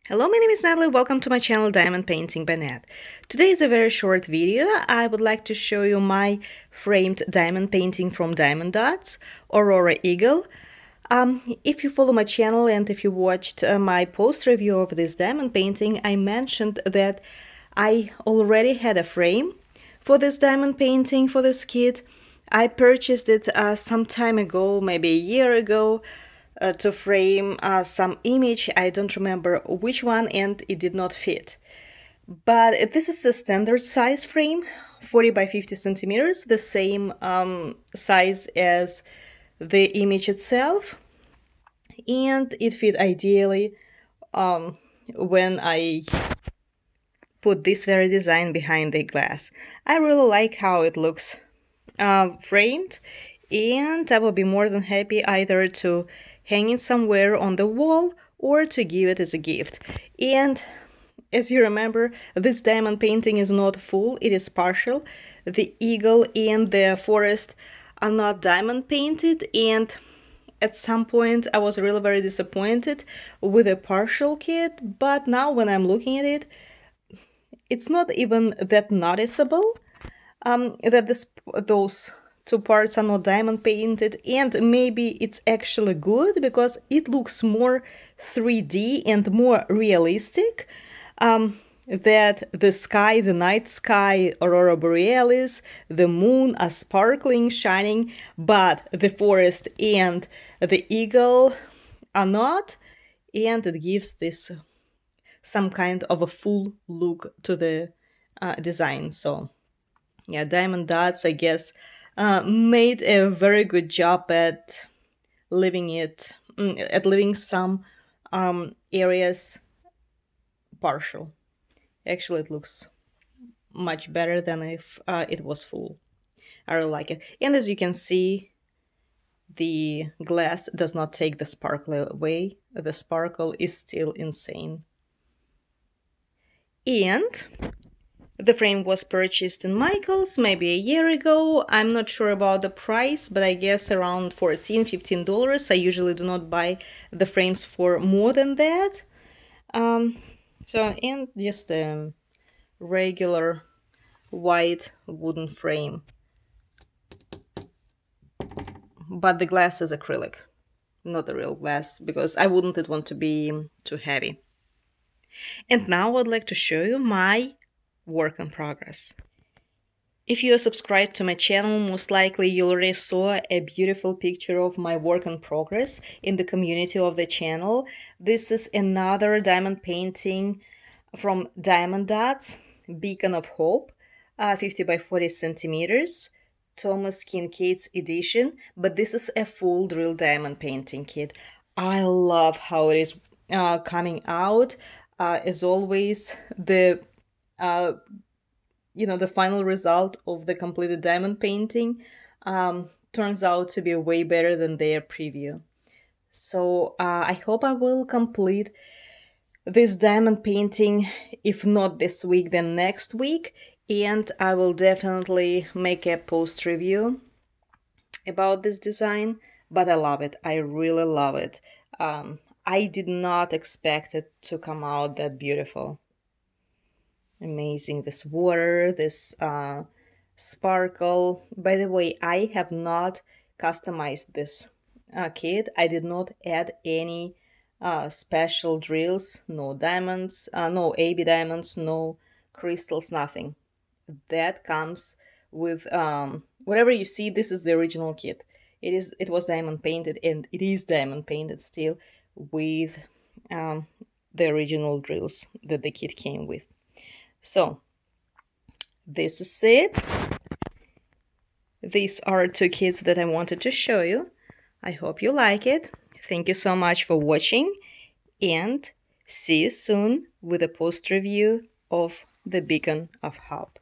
Hello, my name is Natalie. Welcome to my channel Diamond Painting by Nat. Today is a very short video. I would like to show you my framed diamond painting from Diamond Dots, Aurora Eagle. If you follow my channel and if you watched my post review of this diamond painting, I mentioned that I already had a frame for this diamond painting for this kit. I purchased it some time ago, maybe a year ago, to frame some image. I don't remember which one, and it did not fit. But this is a standard size frame, 40 by 50 centimeters, the same size as the image itself, and it fit ideally when I put this very design behind the glass. I really like how it looks framed, and I will be more than happy either to hang it somewhere on the wall or to give it as a gift. And as you remember, this diamond painting is not full, it is partial. The eagle and the forest are not diamond painted, and at some point I was really very disappointed with a partial kit, but now when I'm looking at it, it's not even that noticeable that those two parts are not diamond painted, and maybe it's actually good because it looks more 3D and more realistic. That the sky, the night sky, Aurora Borealis, the moon are sparkling, shining, but the forest and the eagle are not, and it gives this some kind of a full look to the design. So yeah, Diamond Dots, I guess, made a very good job at leaving some areas partial. Actually, it looks much better than if it was full. I really like it. And as you can see, the glass does not take the sparkle away. The sparkle is still insane. And the frame was purchased in Michael's maybe a year ago. I'm not sure about the price, but I guess around $14-15. I usually do not buy the frames for more than that. And just a regular white wooden frame. But the glass is acrylic, not a real glass, because I wouldn't want to be too heavy. And now I'd like to show you my work in progress. If you are subscribed to my channel, most likely you already saw a beautiful picture of my work in progress in the community of the channel. This is another diamond painting from Diamond Dots, Beacon of Hope, 50 by 40 centimeters, Thomas Kincaid's edition, but this is a full drill diamond painting kit. I love how it is coming out. As always, the the final result of the completed diamond painting turns out to be way better than their preview. So I hope I will complete this diamond painting, if not this week, then next week, and I will definitely make a post review about this design. But I love it. I really love it. I did not expect it to come out that beautiful. Amazing. This water, this sparkle. By the way, I have not customized this kit. I did not add any special drills, no diamonds, no AB diamonds, no crystals, nothing. That comes with whatever you see. This is the original kit. It was diamond painted, and it is diamond painted still with the original drills that the kit came with. So this is it. These are two kits that I wanted to show you. I hope you like it. Thank you so much for watching, and see you soon with a post review of the Beacon of Hope.